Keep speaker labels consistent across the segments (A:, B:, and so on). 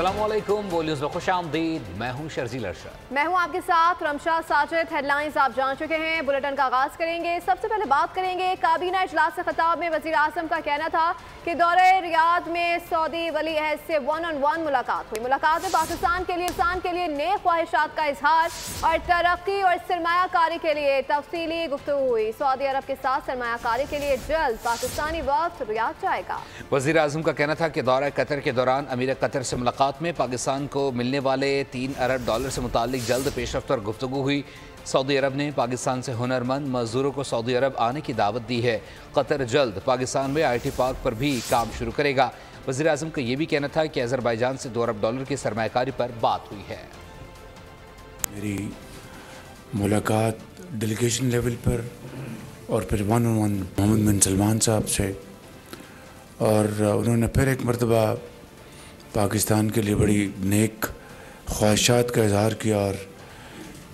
A: अस्सलामुअलैकुम, वो न्यूज़ में खुशामदीद। मैं हूं शर्जील अरशद।
B: मैं हूं आपके साथ रमशा साजिद। हेडलाइंस आप जान चुके हैं। बुलेटिन का आगाज करेंगे। सबसे पहले बात करेंगे काबीना इजलास से खिताब में वज़ीर आज़म का कहना था कि दौरे रियाद में सऊदी वली अहद से 1-on-1 मुलाकात हुई। मुलाकात में पाकिस्तान के लिए नए ख्वाहिशात का इजहार और तरक्की और सरमायाकारी के लिए तफसीली गुफ्तगू हुई। सऊदी अरब के साथ सरमायाकारी के लिए जल्द पाकिस्तानी वक्त रियाद जाएगा।
A: वज़ीर आज़म का कहना था कि दौरा कतर के दौरान अमीर कतर से मुलाकात में पाकिस्तान को मिलने वाले $3 अरब से मुतालिक जल्द पेशरफ्त और गुफ्तगू हुई। सऊदी अरब ने पाकिस्तान से हुनरमंद मजदूरों को सऊदी अरब आने की दावत दी है। कतर जल्द पाकिस्तान में IT पार्क पर भी काम शुरू करेगा। वज़ीर आज़म का यह भी कहना था कि अज़रबैजान से $2 अरब की सरमायाकारी पर बात हुई है।
C: मेरी मुलाकात डेलीगेशन लेवल पर और फिर 1-on-1 मोहम्मद बिन सलमान साहब से, और उन्होंने फिर एक मरतबा पाकिस्तान के लिए बड़ी नेक ख्वाहिशात का इजहार किया और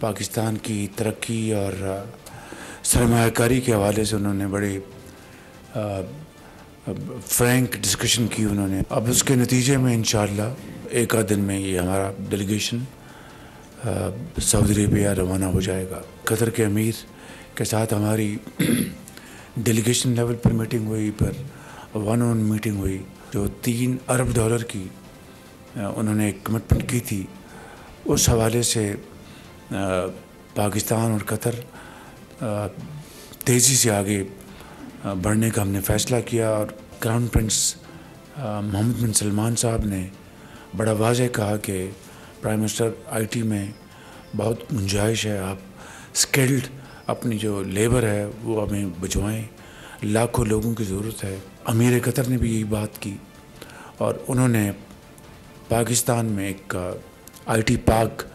C: पाकिस्तान की तरक्की और सरमायाकारी के हवाले से उन्होंने बड़ी फ्रैंक डिस्कशन की उन्होंने। अब उसके नतीजे में इंशाअल्लाह एक आध दिन में ये हमारा डेलीगेशन सऊदी अरेबिया रवाना हो जाएगा। कतर के अमीर के साथ हमारी डेलीगेशन लेवल पर मीटिंग हुई, पर 1-on-1 मीटिंग हुई। जो $3 अरब की उन्होंने एक कमिटमेंट की थी, उस हवाले से पाकिस्तान और कतर तेज़ी से आगे बढ़ने का हमने फ़ैसला किया। और क्राउन प्रिंस मोहम्मद बिन सलमान साहब ने बड़ा वाज़ेह कहा कि प्राइम मिनिस्टर IT में बहुत गुंजाइश है, आप स्किल्ड अपनी जो लेबर है वो हमें भिजवाएँ, लाखों लोगों की ज़रूरत है। अमीर कतर ने भी यही बात की और उन्होंने पाकिस्तान में एक IT पार्क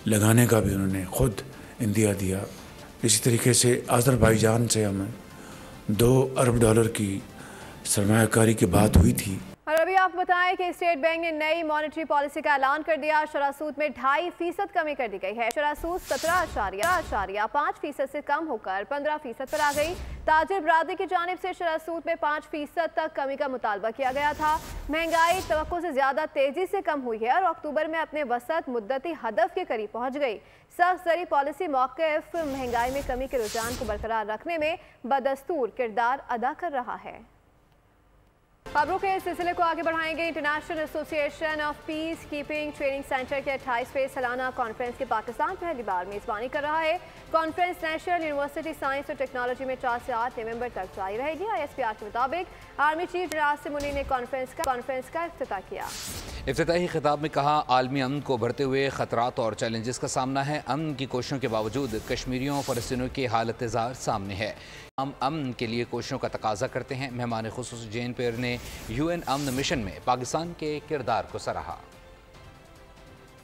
C: लगाने का भी उन्होंने ख़ुद इंदिया दिया। इसी तरीके से अज़रबैजान से हमें $2 अरब की सरमायाकारी की बात हुई थी।
B: और अभी आपको बताएं कि स्टेट बैंक ने नई मॉनेटरी पॉलिसी का ऐलान कर दिया। शरह सूद में 2.5% कमी कर दी गई है। शरह सूद 17.5% से कम होकर 15% पर आ गई। ताजिर बरादरी की जानिब से शरह सूद में 5% तक कमी का मुतालबा किया गया था। महंगाई तवक्को से ज़्यादा तेज़ी से कम हुई है और अक्टूबर में अपने वसत मुद्दती हदफ के करीब पहुँच गई। सख्त ज़री पॉलिसी मौक़िफ़ महंगाई में कमी के रुझान को बरकरार रखने में बदस्तूर किरदार अदा कर रहा है। खबरों के इस सिलसिले को आगे बढ़ाएंगे। International association of peace keeping training centre के 28वें सालाना कॉन्फ्रेंस की पाकिस्तान पहली बार मेज़बानी कर रहा है। कॉन्फ्रेंस नेशनल यूनिवर्सिटी साइंस और टेक्नोलॉजी में 4 से 8 नवंबर तक जारी रहेगी। ISPR के मुताबिक army chief general Asim Munir ने कॉन्फ्रेंस का इफ्तिताह किया।
A: इफ्तिताही खिताब में कहा, आलमी अमन को बढ़ते हुए ख़तरात और चैलेंजेस का सामना है। अमन की कोशिशों के बावजूद कश्मीरियों और फ़लस्तीनियों की हालत ज़ार सामने है। हम अमन के लिए कोशिशों का तकाजा करते हैं। मेहमान खुसूसी जेन पेयर ने UN अमन मिशन में पाकिस्तान के किरदार को सराहा।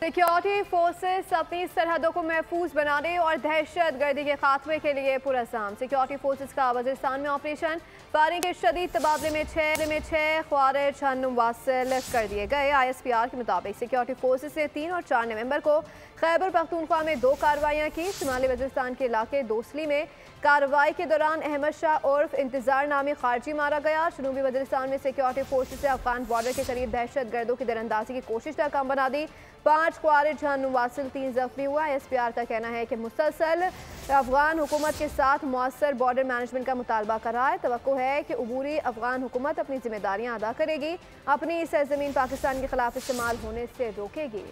B: सिक्योरिटी फोर्सेस अपनी सरहदों को महफूज बनाने और दहशत गर्दी के खात्मे के लिए पुरअज़म। सिक्योरिटी फोर्सेस का वज़ीरिस्तान में ऑपरेशन। फायरिंग के शदीद तबादले में 6 ख्वारिज वासिल कर दिए गए। ISPR के मुताबिक सिक्योरिटी फोर्सेस ने 3 और 4 नवंबर को खैबर पख्तूनख्वा में 2 कार्रवाइयाँ की। शुमाली वज़ीरिस्तान के इलाके दोसली में कार्रवाई के दौरान अहमद शाह उर्फ इंतजार नामी खारजी मारा गया। जनूबी वज़ीरिस्तान में सिक्योरिटी फोर्सेस ने अफगान बॉर्डर के करीब दहशत गर्दों की दरअंदाजी की कोशिश नाकाम बना दी। 5 ख्वारिज वासिल 3 जख्मी हुआ। ISPR का कहना है कि मुसलसल अफगान हुकूमत के साथ मौसर बॉर्डर मैनेजमेंट का मुतालबा कर रहा है। तवक्को है कि उबूरी अफगान हुकूमत अपनी जिम्मेदारियां अदा करेगी, अपनी सरजमीन पाकिस्तान के खिलाफ इस्तेमाल होने से रोकेगी।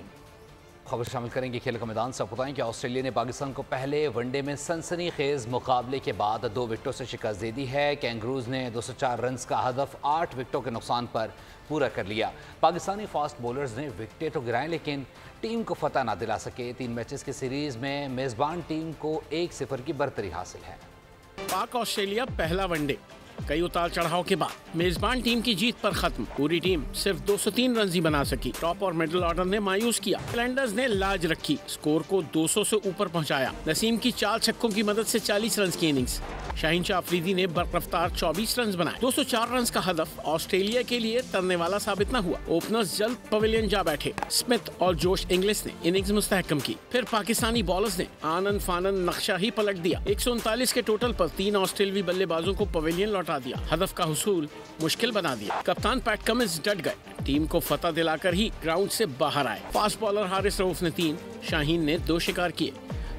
A: खबर शामिल करेंगे खेल का मैदान से। आपको बताएं कि ऑस्ट्रेलिया ने पाकिस्तान को पहले वनडे में सनसनीखेज मुकाबले के बाद 2 विकेटों से शिकस्त दे दी है। कैंगरूज ने 204 रन का हदफ 8 विकेटों के नुकसान पर पूरा कर लिया। पाकिस्तानी फास्ट बॉलर्स ने विकेटें तो गिराएं लेकिन टीम को फतह ना दिला सके। 3 मैचेस की सीरीज में मेज़बान टीम को 1-0 की बरतरी हासिल है।
D: पाक ऑस्ट्रेलिया पहला वनडे कई उतार चढ़ाव के बाद मेजबान टीम की जीत पर खत्म। पूरी टीम सिर्फ 203 रन ही बना सकी। टॉप और मिडिल ऑर्डर ने मायूस किया। कैलेंडर्स ने लाज रखी, स्कोर को 200 से ऊपर पहुंचाया। नसीम की 4 छक्कों की मदद से 40 रन की इनिंग्स। शाहीन शाह अफरीदी ने बरकफ्तार 24 रन बनाए। 204 रन का हदफ ऑस्ट्रेलिया के लिए तरने वाला साबित न हुआ। ओपनर्स जल्द पवेलियन जा बैठे। स्मिथ और जोश इंग्लिश ने इनिंग्स मुस्तहकम की। फिर पाकिस्तानी बॉलर्स ने आनन फानन नक्शा ही पलट दिया। 139 के टोटल पर 3 ऑस्ट्रेलियाई बल्लेबाजों को पवेलियन लौटा दिया। हदफ का हुसूल मुश्किल बना दिया। कप्तान पैट कमिंस डट गए। टीम को फतह दिलाकर ही ग्राउंड से बाहर आए। फास्ट बॉलर हारिस रऊफ ने 3, शाहीन ने 2 शिकार किए।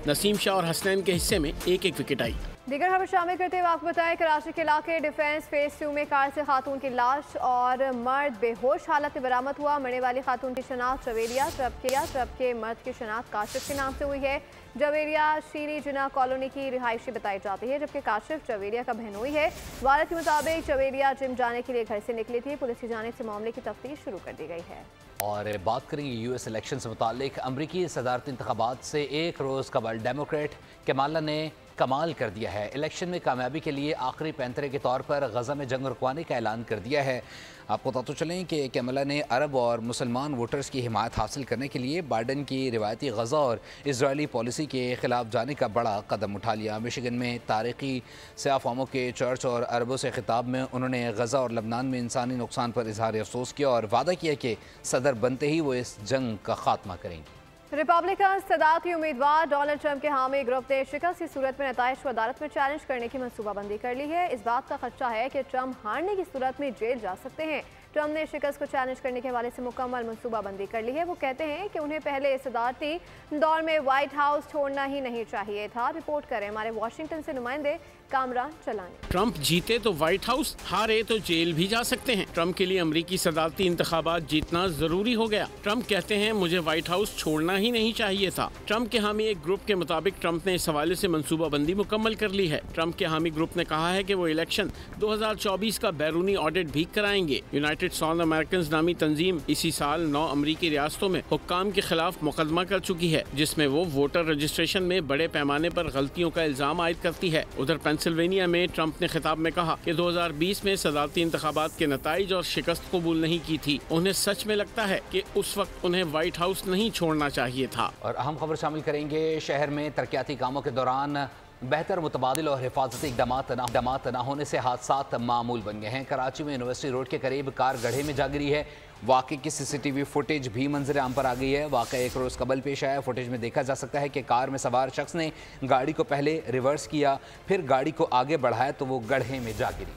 D: नसीम शाह और हसनैन के हिस्से में 1-1 विकेट आई।
B: दीगर खबर शामिल करते हुए आपको बताएं, कराची के इलाके डिफेंस फेज 2 में कार से खातून की लाश और मर्द बेहोश हालत में बरामद हुआ। मरने वाली खातून की शनाख्त जवेरिया, ट्रब के मर्द की शनाख्त काशिफ के नाम से हुई है। जवेरिया शीरी जिना कॉलोनी की रिहायशी बताई जाती है, जबकि काशिफ जवेरिया का बहनोई है। वारद के मुताबिक जवेरिया जिम जाने के लिए घर से निकली थी। पुलिस की जानिब से मामले की तफ्तीश शुरू कर दी गई है।
A: और बात करेंगे यूएस इलेक्शन से मुतालिक। अमरीकी सदारती इंतखाबात से एक रोज़ कबल डेमोक्रेट कमाला ने कमाल कर दिया है। इलेक्शन में कामयाबी के लिए आखिरी पैंतरे के तौर पर गज़ा में जंग रुकवाने का ऐलान कर दिया है। आपको बताते चलें कि कमला ने अरब और मुसलमान वोटर्स की हिमायत हासिल करने के लिए बाइडन की रिवायती गज़ा और इजरायली पॉलिसी के ख़िलाफ़ जाने का बड़ा कदम उठा लिया। मिशिगन में तारीख़ी सियाफ़ामों के चर्च और अरबों से खिताब में उन्होंने गज़ा और लबनान में इंसानी नुकसान पर इजहार अफसोस किया और वादा किया कि सदर बनते ही वो इस जंग का खात्मा करेंगे।
B: रिपब्लिकन सदारती उम्मीदवार डोनाल्ड ट्रंप के हामी ग्रुप ने शिकस्त की सूरत में नताइज को अदालत में चैलेंज करने की मनसूबाबंदी कर ली है। इस बात का खदशा है कि ट्रंप हारने की सूरत में जेल जा सकते हैं। ट्रंप ने शिकस्त को चैलेंज करने के हवाले से मुकम्मल मनसूबाबंदी कर ली है। वो कहते हैं कि उन्हें पहले सदारती दौर में व्हाइट हाउस छोड़ना ही नहीं चाहिए था। रिपोर्ट करें हमारे वाशिंगटन से नुमाइंदे कामरान चलानी।
D: ट्रंप जीते तो व्हाइट हाउस, हारे तो जेल भी जा सकते हैं। ट्रंप के लिए अमरीकी सदारती इंतखाबात जीतना जरूरी हो गया। ट्रंप कहते हैं मुझे व्हाइट हाउस छोड़ना ही नहीं चाहिए था। ट्रंप के हामी एक ग्रुप के मुताबिक ट्रंप ने इस हवाले से मनसूबाबंदी मुकम्मल कर ली है। ट्रंप के हामी ग्रुप ने कहा है कि वो इलेक्शन 2024 का बैरूनी ऑडिट भी कराएंगे। यूनाइटेड साउथ अमेरिकन नामी तंजीम इसी साल 9 अमरीकी रियासतों में हुक्काम के खिलाफ मुकदमा कर चुकी है, जिसमें वो वोटर रजिस्ट्रेशन में बड़े पैमाने पर गलतियों का इल्जाम आयद करती है। उधर पेंसिल्वेनिया में ट्रंप ने खिताब में कहा कि 2020 में सदारती इंतखाबात के नताइज और शिकस्त कबूल नहीं की थी। उन्हें सच में लगता है कि उस वक्त उन्हें व्हाइट हाउस नहीं छोड़ना चाहिए था।
A: और अहम खबर शामिल करेंगे। शहर में तरक्याती कामों के दौरान बेहतर मुतबादिल और हिफाजती इक़दामात न होने से हादसात मामूल बन गए हैं। कराची में यूनिवर्सिटी रोड के करीब कार गड्ढे में जा गिरी है। वाक़े की CCTV फुटेज भी मंजर आम पर आ गई है। वाक़ा एक रोज़ कबल पेश आया। फुटेज में देखा जा सकता है कि कार में सवार शख्स ने गाड़ी को पहले रिवर्स किया, फिर गाड़ी को आगे बढ़ाया तो वो गड्ढे में जा गिरी।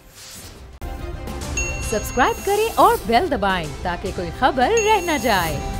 E: सब्सक्राइब करें और बेल दबाएं ताकि कोई खबर रह न जाए।